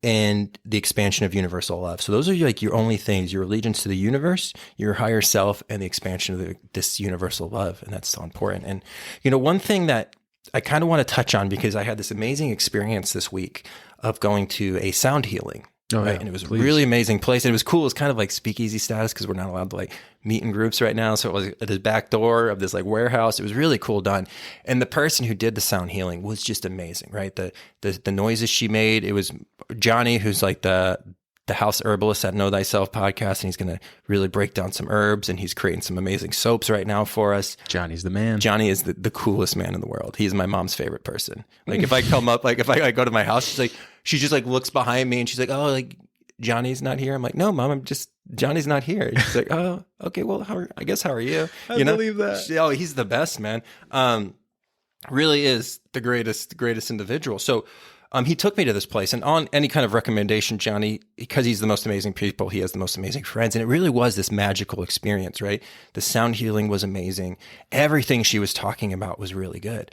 and the expansion of universal love. So those are like your only things: your allegiance to the universe, your higher self, and the expansion of this universal love. And that's so important. And, you know, one thing that I kind of want to touch on, because I had this amazing experience this week of going to a sound healing. Oh, right. Yeah, and it was a really amazing place. And it was cool. It was kind of like speakeasy status because we're not allowed to like meet in groups right now. So it was at the back door of this like warehouse. It was really cool done. And the person who did the sound healing was just amazing, right? The noises she made, it was Johnny, who's like the house herbalist at Know Thyself podcast. And he's going to really break down some herbs, and he's creating some amazing soaps right now for us. Johnny's the man. Johnny is the coolest man in the world. He's my mom's favorite person. Like, if I come up, like if I go to my house, she just like looks behind me and she's like, oh, like Johnny's not here. I'm like, no, Mom, Johnny's not here. She's like, oh, okay, well, how are you? I believe that. Oh, he's the best, man. Really is the greatest individual. So he took me to this place, and on any kind of recommendation, Johnny, because he's the most amazing people, he has the most amazing friends. And it really was this magical experience, right? The sound healing was amazing. Everything she was talking about was really good.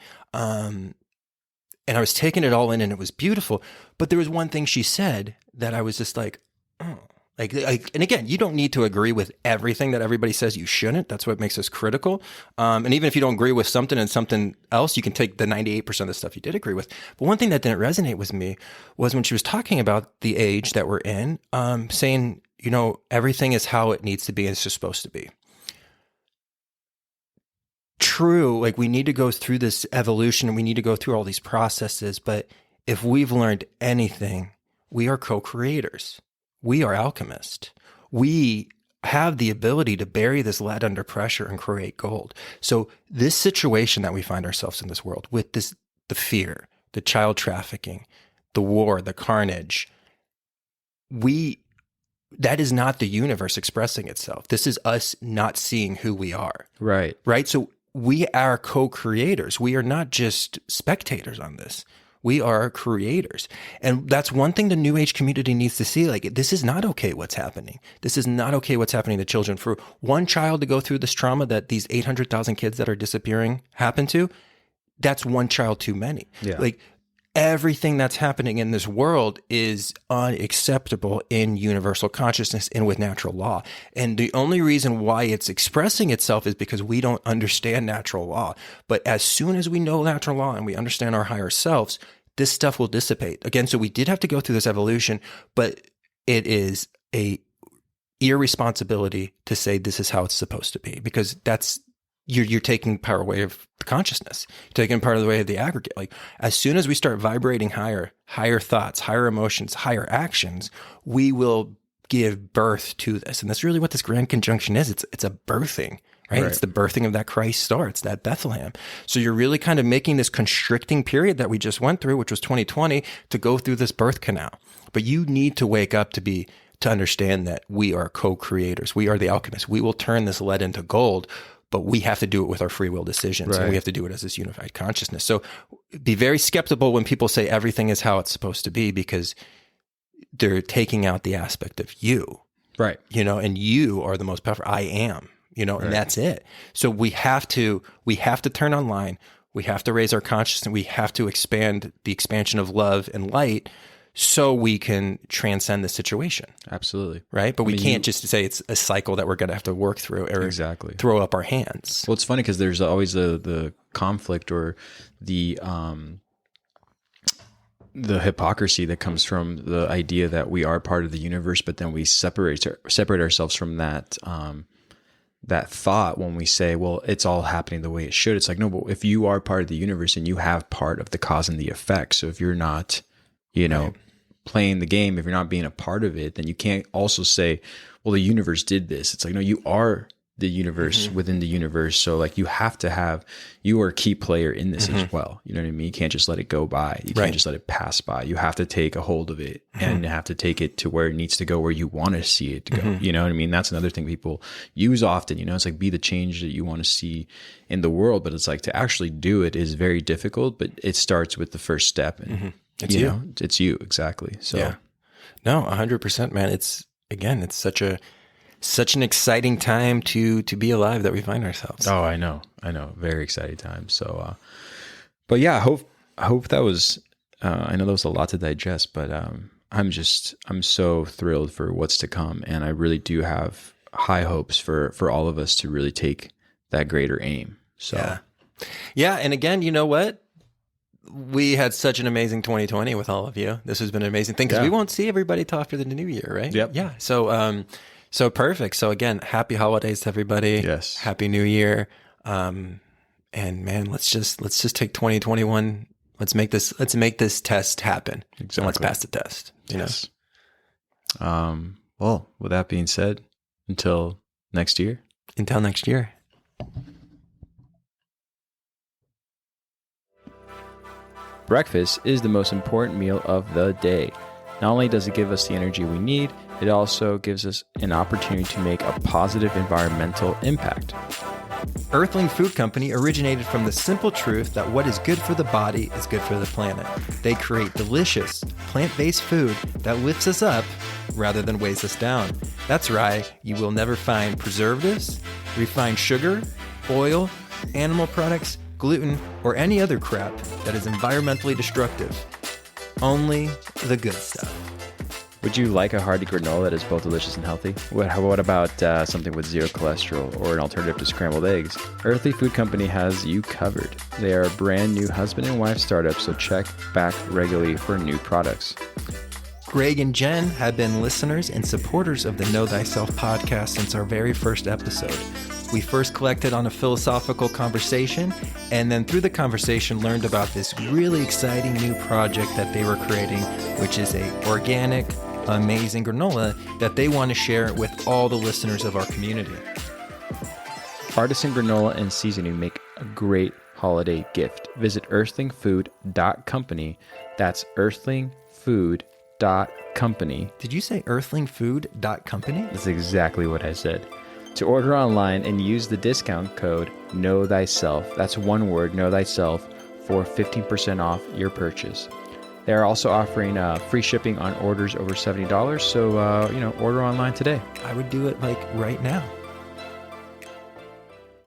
And I was taking it all in, and it was beautiful. But there was one thing she said that I was just like, oh, like, and again, you don't need to agree with everything that everybody says. You shouldn't. That's what makes us critical. And even if you don't agree with something and something else, you can take the 98% of the stuff you did agree with. But one thing that didn't resonate with me was when she was talking about the age that we're in, saying, you know, everything is how it needs to be and it's just supposed to be. True, like we need to go through this evolution and we need to go through all these processes. But if we've learned anything, we are co-creators. We are alchemists. We have the ability to bury this lead under pressure and create gold. So this situation that we find ourselves in this world with the fear, the child trafficking, the war, the carnage, that is not the universe expressing itself. This is us not seeing who we are. Right. Right. So we are co-creators. We are not just spectators on this. We are creators. And that's one thing the New Age community needs to see. Like, this is not okay what's happening. This is not okay what's happening to children. For one child to go through this trauma that these 800,000 kids that are disappearing happen to, that's one child too many. Yeah. Like, everything that's happening in this world is unacceptable in universal consciousness and with natural law. And the only reason why it's expressing itself is because we don't understand natural law. But as soon as we know natural law and we understand our higher selves, this stuff will dissipate. Again, so we did have to go through this evolution, but it is a irresponsibility to say this is how it's supposed to be, because that's you're taking power away of the consciousness. You're taking part of the way of the aggregate. Like, as soon as we start vibrating higher thoughts, higher emotions, higher actions, we will give birth to this. And that's really what this grand conjunction is. It's a birthing, right? It's the birthing of that Christ star. It's that Bethlehem. So you're really kind of making this constricting period that we just went through, which was 2020, to go through this birth canal. But you need to wake up to understand that we are co-creators. We are the alchemists. We will turn this lead into gold, but we have to do it with our free will decisions. And we have to do it as this unified consciousness. So be very skeptical when people say everything is how it's supposed to be, because they're taking out the aspect of you. Right. And you are the most powerful. I am, and that's it. So we have to turn online. We have to raise our consciousness. We have to expand the expansion of love and light so we can transcend the situation. Absolutely. Right. But we can't just say it's a cycle that we're going to have to work through or throw up our hands. Well, it's funny because there's always the conflict or the hypocrisy that comes from the idea that we are part of the universe, but then we separate ourselves from that thought when we say, well, it's all happening the way it should. It's like, no, but if you are part of the universe and you have part of the cause and the effect, so if you're not, playing the game, if you're not being a part of it, then you can't also say, well, the universe did this. It's like, no, you are the universe within the universe. So like you are a key player in this as well. You know what I mean? You can't just let it go by. You can't just let it pass by. You have to take a hold of it and have to take it to where it needs to go, where you want to see it to go. You know what I mean? That's another thing people use often, it's like be the change that you want to see in the world, but it's like to actually do it is very difficult, but it starts with the first step and it's you. It's you. Exactly. So yeah. No, 100%, man. It's such an exciting time to be alive that we find ourselves. Oh, I know. Very exciting time. So, but yeah, I hope that was, I know that was a lot to digest, but, I'm so thrilled for what's to come. And I really do have high hopes for all of us to really take that greater aim. So, yeah. And again, you know what? We had such an amazing 2020 with all of you. This has been an amazing thing because we won't see everybody till after the new year, right? Yep. Yeah. So perfect. So again, happy holidays to everybody. Yes. Happy New Year. And man, let's just take 2021. Let's make this test happen. Exactly. And let's pass the test. Yes. Well, with that being said, until next year. Breakfast is the most important meal of the day. Not only does it give us the energy we need, it also gives us an opportunity to make a positive environmental impact. Earthling Food Company originated from the simple truth that what is good for the body is good for the planet. They create delicious, plant-based food that lifts us up rather than weighs us down. That's right, you will never find preservatives, refined sugar, oil, animal products, gluten, or any other crap that is environmentally destructive. Only the good stuff. Would you like a hearty granola that is both delicious and healthy? What about something with zero cholesterol or an alternative to scrambled eggs? Earthly Food Company has you covered. They are a brand new husband and wife startup, so check back regularly for new products. Greg and Jen have been listeners and supporters of the Know Thyself podcast since our very first episode. We first collected on a philosophical conversation, and then through the conversation learned about this really exciting new project that they were creating, which is a organic, amazing granola that they want to share with all the listeners of our community. Artisan granola and seasoning make a great holiday gift. Visit earthlingfood.company. That's earthlingfood.company. Did you say earthlingfood.company? That's exactly what I said. To order online and use the discount code Know Thyself, that's one word, Know Thyself, for 15% off your purchase. They are also offering free shipping on orders over $70, so order online today. I would do it right now.